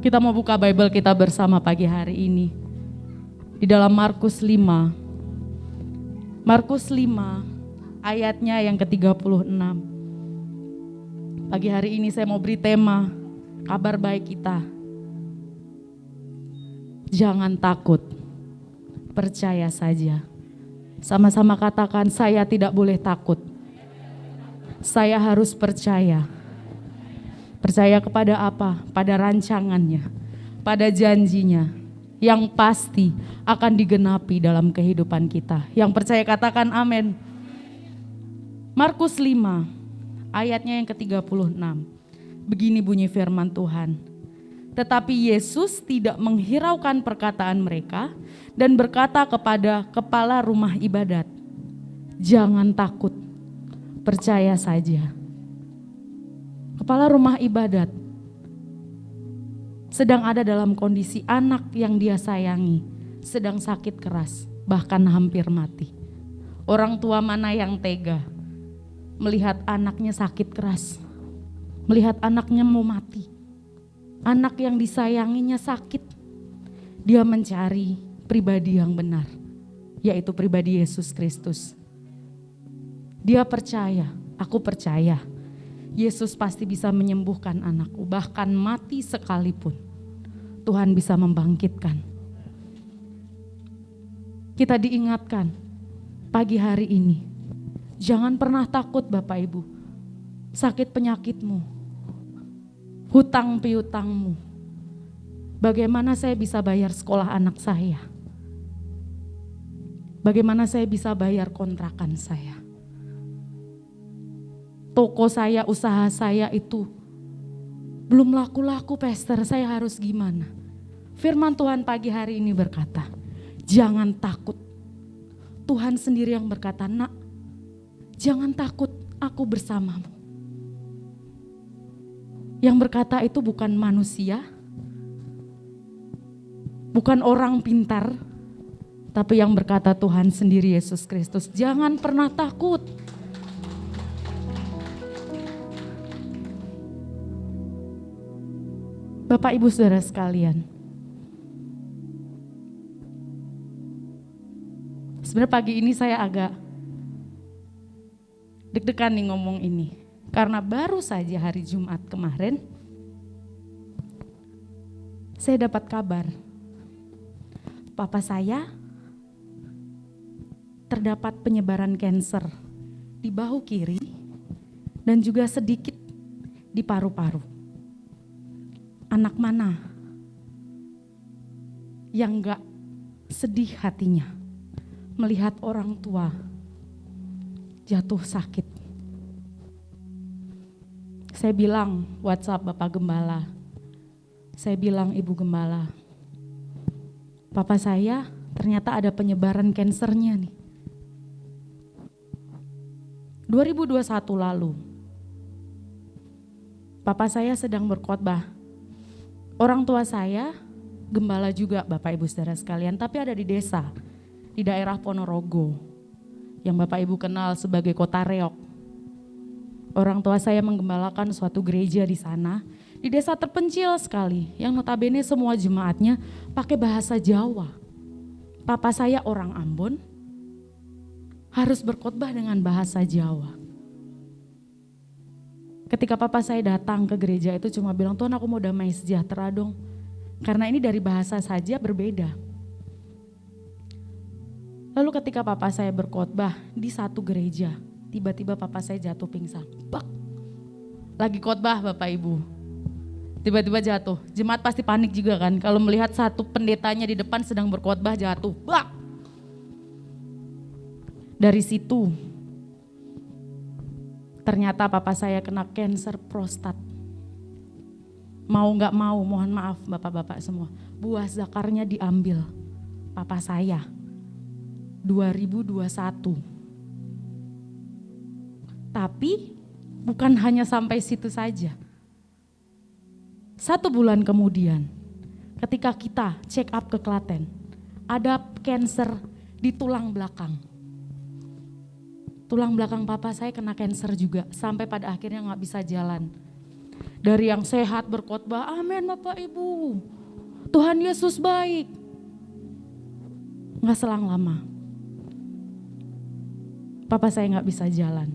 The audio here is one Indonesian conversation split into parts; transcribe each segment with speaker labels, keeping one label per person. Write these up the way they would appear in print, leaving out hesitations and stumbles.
Speaker 1: Kita mau buka Bible kita bersama pagi hari ini. Di dalam Markus 5. Markus 5 ayatnya yang ke-36. Pagi hari ini saya mau beri tema kabar baik kita. Jangan takut, percaya saja. Sama-sama katakan, saya tidak boleh takut. Saya harus percaya. Percaya kepada apa? Pada rancangannya, pada janjinya yang pasti akan digenapi dalam kehidupan kita. Yang percaya katakan amin. Markus 5 ayatnya yang ke-36. Begini bunyi firman Tuhan. Tetapi Yesus tidak menghiraukan perkataan mereka dan berkata kepada kepala rumah ibadat, jangan takut, percaya saja. Kepala rumah ibadat sedang ada dalam kondisi anak yang dia sayangi sedang sakit keras, bahkan hampir mati. Orang tua mana yang tega melihat anaknya sakit keras, melihat anaknya mau mati, anak yang disayanginya sakit. Dia mencari pribadi yang benar, yaitu pribadi Yesus Kristus. Dia percaya, aku percaya Yesus pasti bisa menyembuhkan anakku, bahkan mati sekalipun Tuhan bisa membangkitkan. Kita diingatkan pagi hari ini, jangan pernah takut Bapak Ibu, sakit penyakitmu, hutang piutangmu. Bagaimana saya bisa bayar sekolah anak saya? Bagaimana saya bisa bayar kontrakan saya? Toko saya, usaha saya itu belum laku-laku, Pastor, saya harus gimana? Firman Tuhan pagi hari ini berkata, jangan takut. Tuhan sendiri yang berkata, nak, jangan takut, aku bersamamu. Yang berkata itu bukan manusia, bukan orang pintar, tapi yang berkata Tuhan sendiri, Yesus Kristus. Jangan pernah takut. Bapak Ibu Saudara sekalian, sebenarnya pagi ini saya agak deg-degan nih ngomong ini, karena baru saja hari Jumat kemarin saya dapat kabar papa saya terdapat penyebaran kanker di bahu kiri dan juga sedikit di paru-paru. Anak mana yang gak sedih hatinya melihat orang tua jatuh sakit? Saya bilang WhatsApp Bapak Gembala, saya bilang Ibu Gembala, papa saya ternyata ada penyebaran kansernya nih. 2021 lalu, papa saya sedang berkhotbah. Orang tua saya gembala juga Bapak Ibu Saudara sekalian, tapi ada di desa, di daerah Ponorogo, yang Bapak Ibu kenal sebagai Kota Reok. Orang tua saya menggembalakan suatu gereja di sana, di desa terpencil sekali, yang notabene semua jemaatnya pakai bahasa Jawa. Papa saya orang Ambon, harus berkhotbah dengan bahasa Jawa. Ketika papa saya datang ke gereja itu cuma bilang, Tuhan aku mau damai sejahtera dong. Karena ini dari bahasa saja berbeda. Lalu ketika papa saya berkhotbah di satu gereja, tiba-tiba papa saya jatuh pingsan. Bak! Lagi khotbah Bapak Ibu. Tiba-tiba jatuh. Jemaat pasti panik juga kan kalau melihat satu pendetanya di depan sedang berkhotbah jatuh. Bak! Dari situ ternyata papa saya kena kanker prostat. Mau gak mau, mohon maaf bapak-bapak semua, buah zakarnya diambil papa saya 2021. Tapi bukan hanya sampai situ saja. 1 bulan kemudian ketika kita check up ke Klaten, ada kanker di tulang belakang. Tulang belakang papa saya kena kanker juga, sampai pada akhirnya gak bisa jalan. Dari yang sehat berkhotbah, amin Bapak Ibu. Tuhan Yesus baik. Nggak selang lama, papa saya nggak bisa jalan.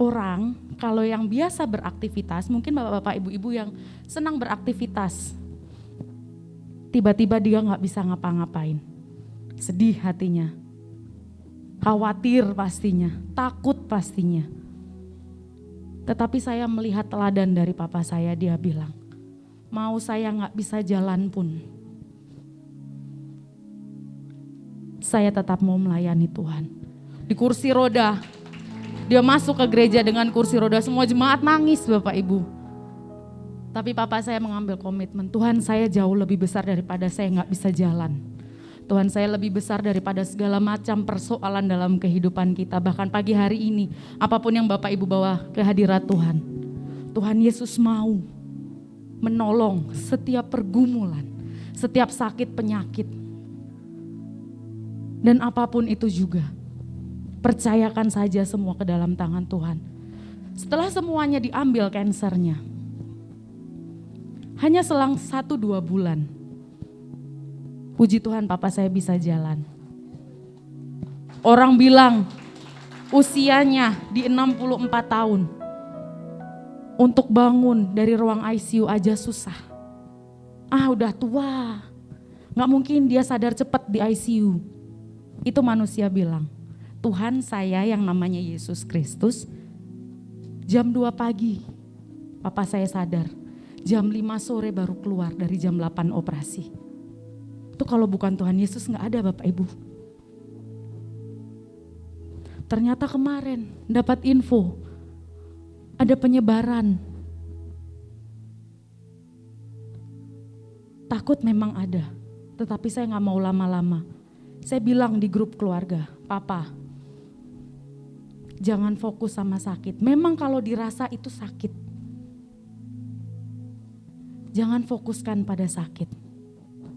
Speaker 1: Orang kalau yang biasa beraktivitas, mungkin bapak-bapak ibu-ibu yang senang beraktivitas, tiba-tiba dia nggak bisa ngapa-ngapain. Sedih hatinya, khawatir pastinya, takut pastinya. Tetapi saya melihat teladan dari papa saya, dia bilang, mau saya nggak bisa jalan pun, saya tetap mau melayani Tuhan. Di kursi roda, dia masuk ke gereja dengan kursi roda, semua jemaat nangis Bapak Ibu. Tapi papa saya mengambil komitmen, Tuhan saya jauh lebih besar daripada saya nggak bisa jalan. Tuhan saya lebih besar daripada segala macam persoalan dalam kehidupan kita. Bahkan pagi hari ini, apapun yang Bapak Ibu bawa ke hadirat Tuhan, Tuhan Yesus mau menolong setiap pergumulan, setiap sakit penyakit. Dan apapun itu juga, percayakan saja semua ke dalam tangan Tuhan. Setelah semuanya diambil kansernya, hanya selang 1-2 bulan, puji Tuhan papa saya bisa jalan. Orang bilang usianya di 64 tahun, untuk bangun dari ruang ICU aja susah. Udah tua, gak mungkin dia sadar cepat di ICU. Itu manusia bilang, Tuhan saya yang namanya Yesus Kristus, jam 2 pagi papa saya sadar, jam 5 sore baru keluar dari jam 8 operasi. Itu kalau bukan Tuhan Yesus gak ada Bapak Ibu. Ternyata kemarin dapat info, ada penyebaran. Takut memang ada, tetapi saya gak mau lama-lama. Saya bilang di grup keluarga, Papa, jangan fokus sama sakit. Memang kalau dirasa itu sakit. Jangan fokuskan pada sakit.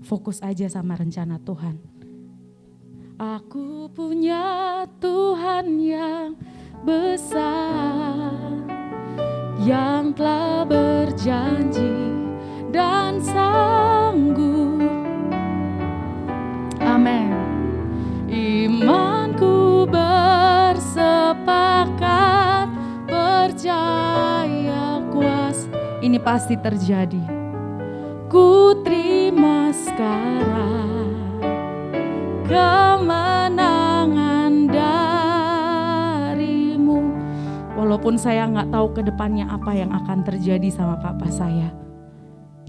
Speaker 1: Fokus aja sama rencana Tuhan. Aku punya Tuhan yang besar, yang telah berjanji dan sanggup. Amin. Imanku bersepakat, percaya kuasa. Ini pasti terjadi. Ku terima sekarang kemenangan darimu. Walaupun saya gak tahu ke depannya apa yang akan terjadi sama papa saya,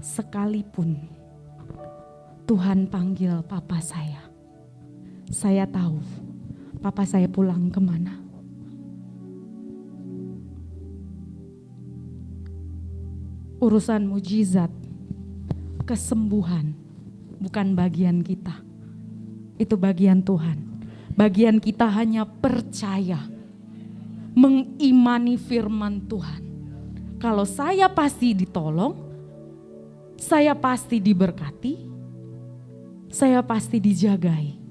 Speaker 1: sekalipun Tuhan panggil papa saya tahu papa saya pulang kemana. Urusan mujizat, kesembuhan bukan bagian kita, itu bagian Tuhan. Bagian kita hanya percaya, mengimani firman Tuhan. Kalau saya pasti ditolong, saya pasti diberkati, saya pasti dijagai.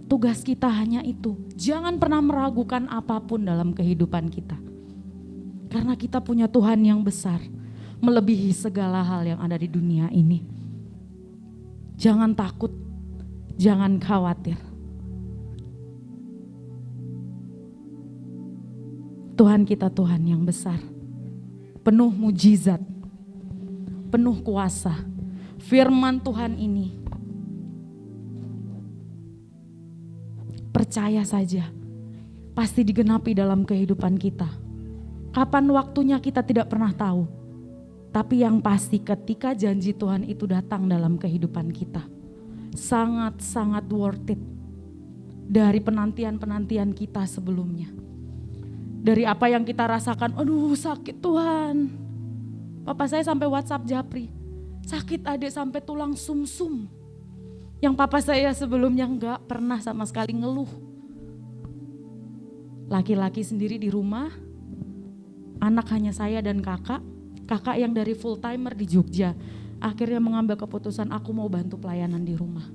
Speaker 1: Tugas kita hanya itu. Jangan pernah meragukan apapun dalam kehidupan kita. Karena kita punya Tuhan yang besar, melebihi segala hal yang ada di dunia ini. Jangan takut, jangan khawatir. Tuhan kita Tuhan yang besar, penuh mujizat, penuh kuasa. Firman Tuhan ini, percaya saja, pasti digenapi dalam kehidupan kita. Kapan waktunya kita tidak pernah tahu. Tapi yang pasti ketika janji Tuhan itu datang dalam kehidupan kita, sangat-sangat worth it dari penantian-penantian kita sebelumnya. Dari apa yang kita rasakan, aduh sakit Tuhan. Papa saya sampai WhatsApp Japri, sakit adik sampai tulang sumsum. Yang papa saya sebelumnya enggak pernah sama sekali ngeluh. Laki-laki sendiri di rumah, anak hanya saya dan kakak yang dari full timer di Jogja. Akhirnya mengambil keputusan, aku mau bantu pelayanan di rumah.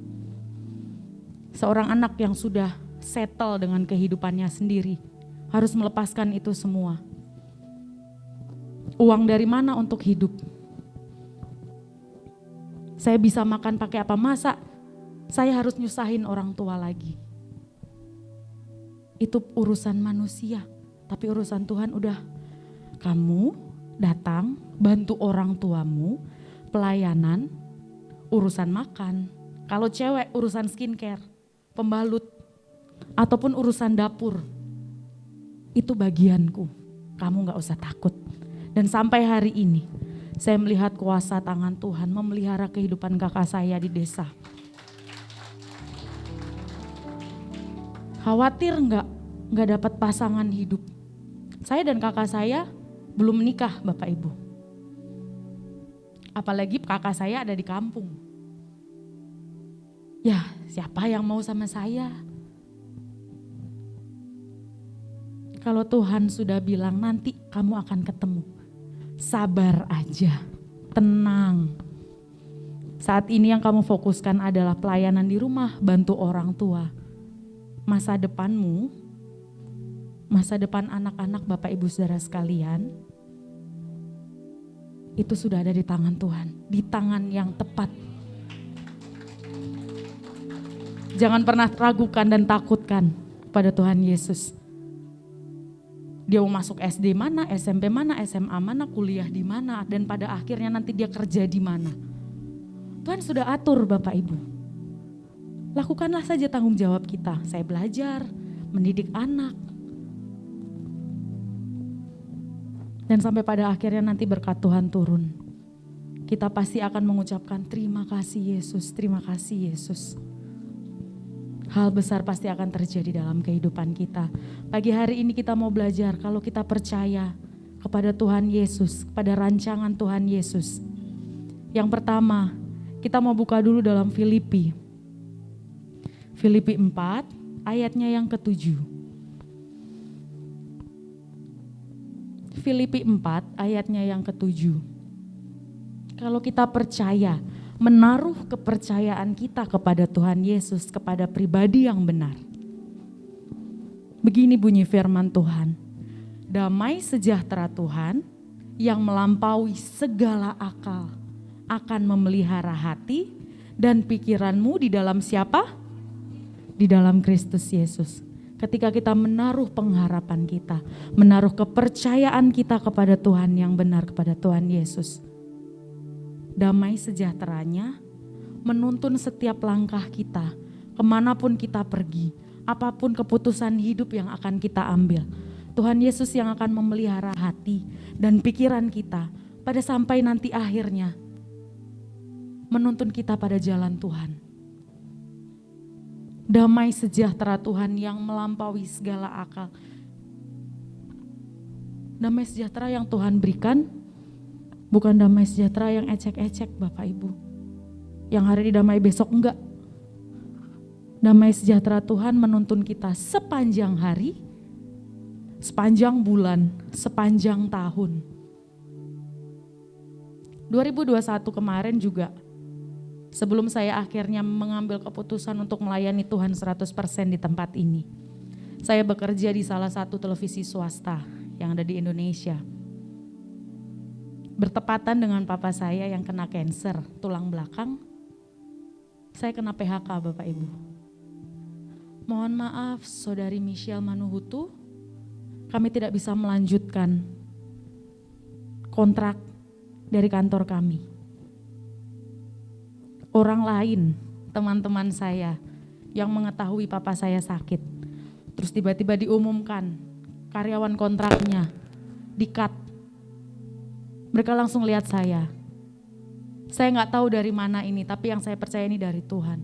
Speaker 1: Seorang anak yang sudah settle dengan kehidupannya sendiri, harus melepaskan itu semua. Uang dari mana untuk hidup? Saya bisa makan pakai apa? Masa saya harus nyusahin orang tua lagi? Itu urusan manusia. Tapi urusan Tuhan udah, kamu datang bantu orang tuamu, pelayanan, urusan makan. Kalau cewek urusan skincare, pembalut, ataupun urusan dapur. Itu bagianku, kamu gak usah takut. Dan sampai hari ini, saya melihat kuasa tangan Tuhan memelihara kehidupan kakak saya di desa. Khawatir nggak dapat pasangan hidup. Saya dan kakak saya belum menikah, Bapak Ibu. Apalagi kakak saya ada di kampung. Ya, siapa yang mau sama saya? Kalau Tuhan sudah bilang nanti kamu akan ketemu, sabar aja, tenang. Saat ini yang kamu fokuskan adalah pelayanan di rumah, bantu orang tua. Masa depanmu, masa depan anak-anak Bapak Ibu Saudara sekalian, itu sudah ada di tangan Tuhan, di tangan yang tepat. Jangan pernah ragukan dan takutkan pada Tuhan Yesus. Dia mau masuk SD mana, SMP mana, SMA mana, kuliah di mana, dan pada akhirnya nanti dia kerja di mana. Tuhan sudah atur Bapak Ibu. Lakukanlah saja tanggung jawab kita. Saya belajar, mendidik anak. Dan sampai pada akhirnya nanti berkat Tuhan turun. Kita pasti akan mengucapkan terima kasih Yesus, terima kasih Yesus. Hal besar pasti akan terjadi dalam kehidupan kita. Pagi hari ini kita mau belajar kalau kita percaya kepada Tuhan Yesus, kepada rancangan Tuhan Yesus. Yang pertama, kita mau buka dulu dalam Filipi. Filipi 4 ayatnya yang ke-7. Filipi 4 ayatnya yang ke-7. Kalau kita percaya, menaruh kepercayaan kita kepada Tuhan Yesus, kepada pribadi yang benar. Begini bunyi firman Tuhan, damai sejahtera Tuhan yang melampaui segala akal akan memelihara hati dan pikiranmu di dalam siapa? Di dalam Kristus Yesus. Ketika kita menaruh pengharapan kita, menaruh kepercayaan kita kepada Tuhan yang benar, kepada Tuhan Yesus. Damai sejahteranya menuntun setiap langkah kita, kemanapun kita pergi, apapun keputusan hidup yang akan kita ambil. Tuhan Yesus yang akan memelihara hati dan pikiran kita pada sampai nanti akhirnya menuntun kita pada jalan Tuhan. Damai sejahtera Tuhan yang melampaui segala akal. Damai sejahtera yang Tuhan berikan bukan damai sejahtera yang ecek-ecek Bapak Ibu. Yang hari ini damai besok enggak. Damai sejahtera Tuhan menuntun kita sepanjang hari, sepanjang bulan, sepanjang tahun. 2021 kemarin juga, sebelum saya akhirnya mengambil keputusan untuk melayani Tuhan 100% di tempat ini. Saya bekerja di salah satu televisi swasta yang ada di Indonesia. Bertepatan dengan papa saya yang kena kanker tulang belakang, saya kena PHK Bapak Ibu. Mohon maaf Saudari Michelle Manuhutu, kami tidak bisa melanjutkan kontrak dari kantor kami. Orang lain, teman-teman saya yang mengetahui papa saya sakit, terus tiba-tiba diumumkan karyawan kontraknya di-cut. Mereka langsung lihat saya. Saya gak tahu dari mana ini, tapi yang saya percaya ini dari Tuhan.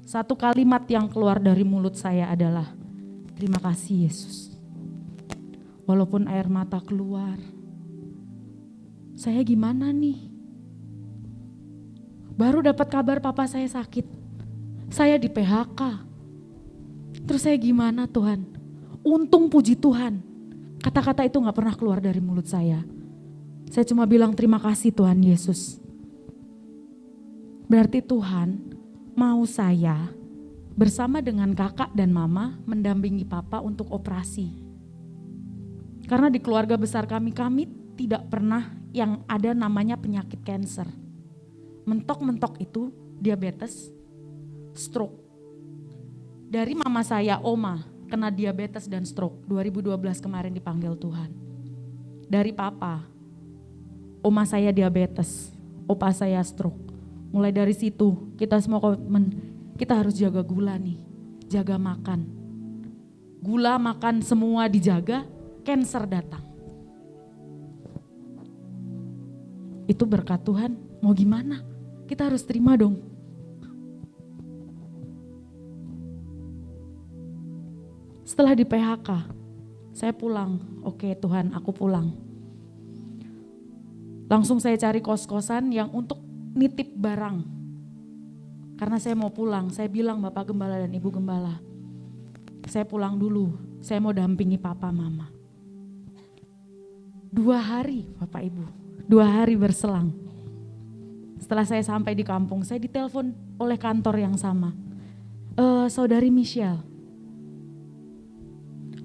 Speaker 1: Satu kalimat yang keluar dari mulut saya adalah, terima kasih Yesus. Walaupun air mata keluar, saya gimana nih? Baru dapat kabar papa saya sakit, saya di PHK. Terus saya gimana Tuhan? Untung puji Tuhan, kata-kata itu gak pernah keluar dari mulut saya. Saya cuma bilang terima kasih Tuhan Yesus. Berarti Tuhan mau saya bersama dengan kakak dan mama mendampingi papa untuk operasi. Karena di keluarga besar kami tidak pernah yang ada namanya penyakit cancer. Mentok-mentok itu diabetes, stroke. Dari mama saya, Oma, kena diabetes dan stroke. 2012 kemarin dipanggil Tuhan. Dari papa, Oma saya diabetes, opa saya stroke. Mulai dari situ kita semua komitmen, kita harus jaga gula nih, jaga makan. Gula makan semua dijaga, cancer datang. Itu berkat Tuhan, mau gimana? Kita harus terima dong. Setelah di PHK, saya pulang. Oke Tuhan, aku pulang. Langsung saya cari kos-kosan yang untuk nitip barang. Karena saya mau pulang, saya bilang Bapak Gembala dan Ibu Gembala, saya pulang dulu, saya mau dampingi Papa Mama. 2 hari Bapak Ibu, 2 hari berselang. Setelah saya sampai di kampung, saya ditelepon oleh kantor yang sama. Saudari Michelle,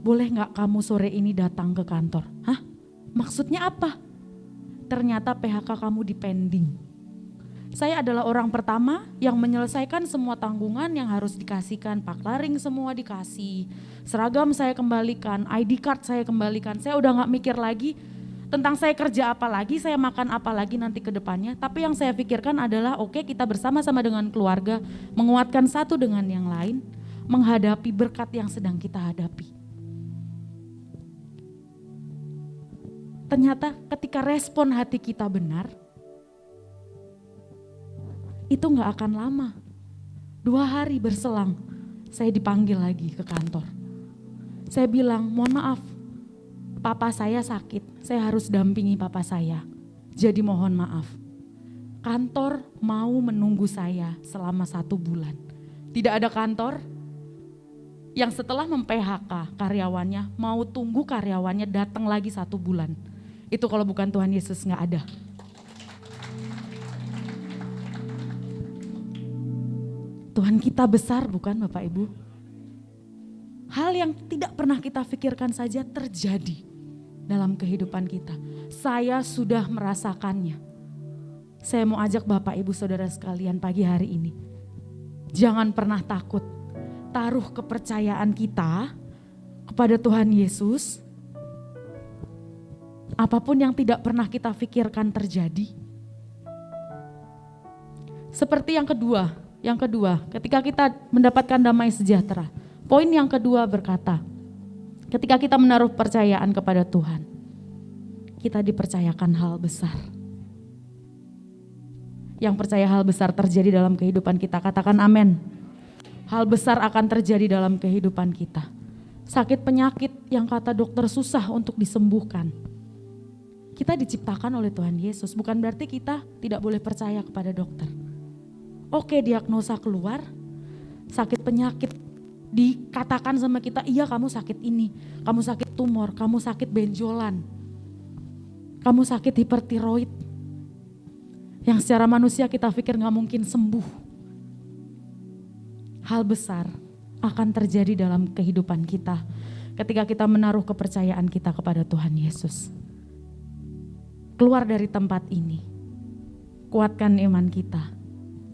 Speaker 1: boleh gak kamu sore ini datang ke kantor? Hah? Maksudnya apa? Ternyata PHK kamu dipending. Saya adalah orang pertama yang menyelesaikan semua tanggungan yang harus dikasihkan. Paklaring semua dikasih, seragam saya kembalikan, ID card saya kembalikan. Saya udah gak mikir lagi tentang saya kerja apa lagi, saya makan apa lagi nanti ke depannya. Tapi yang saya pikirkan adalah oke, kita bersama-sama dengan keluarga, menguatkan satu dengan yang lain, menghadapi berkat yang sedang kita hadapi. Ternyata ketika respon hati kita benar, itu gak akan lama. 2 hari berselang, saya dipanggil lagi ke kantor. Saya bilang, mohon maaf, papa saya sakit, saya harus dampingi papa saya. Jadi mohon maaf. Kantor mau menunggu saya selama 1 bulan. Tidak ada kantor yang setelah mem-PHK karyawannya mau tunggu karyawannya datang lagi 1 bulan. Itu kalau bukan Tuhan Yesus gak ada. Tuhan kita besar bukan Bapak Ibu? Hal yang tidak pernah kita pikirkan saja terjadi dalam kehidupan kita. Saya sudah merasakannya. Saya mau ajak Bapak Ibu Saudara sekalian pagi hari ini. Jangan pernah takut. Taruh kepercayaan kita kepada Tuhan Yesus. Apapun yang tidak pernah kita pikirkan terjadi. Seperti yang kedua, ketika kita mendapatkan damai sejahtera. Poin yang kedua berkata, ketika kita menaruh percayaan kepada Tuhan, kita dipercayakan hal besar. Yang percaya hal besar terjadi dalam kehidupan kita, katakan amin. Hal besar akan terjadi dalam kehidupan kita. Sakit penyakit yang kata dokter susah untuk disembuhkan. Kita diciptakan oleh Tuhan Yesus, bukan berarti kita tidak boleh percaya kepada dokter. Oke, diagnosa keluar, sakit penyakit dikatakan sama kita, iya kamu sakit ini, kamu sakit tumor, kamu sakit benjolan, kamu sakit hipertiroid. Yang secara manusia kita pikir gak mungkin sembuh. Hal besar akan terjadi dalam kehidupan kita ketika kita menaruh kepercayaan kita kepada Tuhan Yesus. Keluar dari tempat ini, kuatkan iman kita.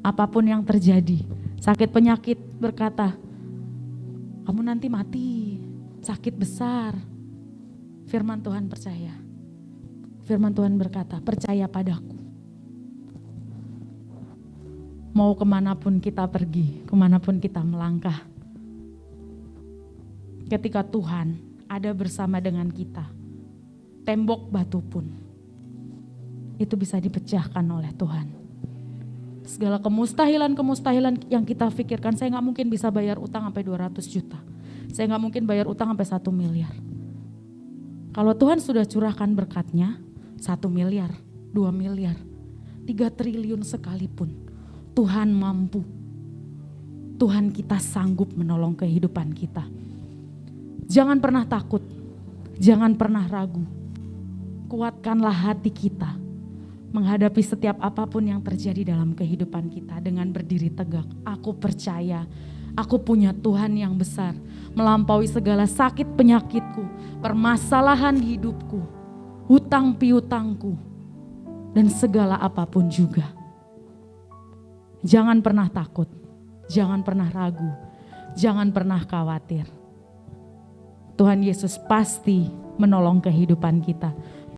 Speaker 1: Apapun yang terjadi, sakit penyakit berkata, kamu nanti mati, sakit besar. Firman Tuhan percaya. Firman Tuhan berkata, percaya padaku. Mau kemanapun kita pergi, kemanapun kita melangkah. Ketika Tuhan ada bersama dengan kita, tembok batu pun itu bisa dipecahkan oleh Tuhan. Segala kemustahilan yang kita pikirkan, saya gak mungkin bisa bayar utang sampai 200 juta. Saya gak mungkin bayar utang sampai 1 miliar. Kalau Tuhan sudah curahkan berkatnya, 1 miliar, 2 miliar, 3 triliun sekalipun, Tuhan mampu. Tuhan kita sanggup menolong kehidupan kita. Jangan pernah takut, jangan pernah ragu. Kuatkanlah hati kita menghadapi setiap apapun yang terjadi dalam kehidupan kita dengan berdiri tegak. Aku percaya, aku punya Tuhan yang besar, melampaui segala sakit penyakitku, permasalahan hidupku. hutang piutangku, dan segala apapun juga. Jangan pernah takut, jangan pernah ragu, jangan pernah khawatir. Tuhan Yesus pasti menolong kehidupan kita.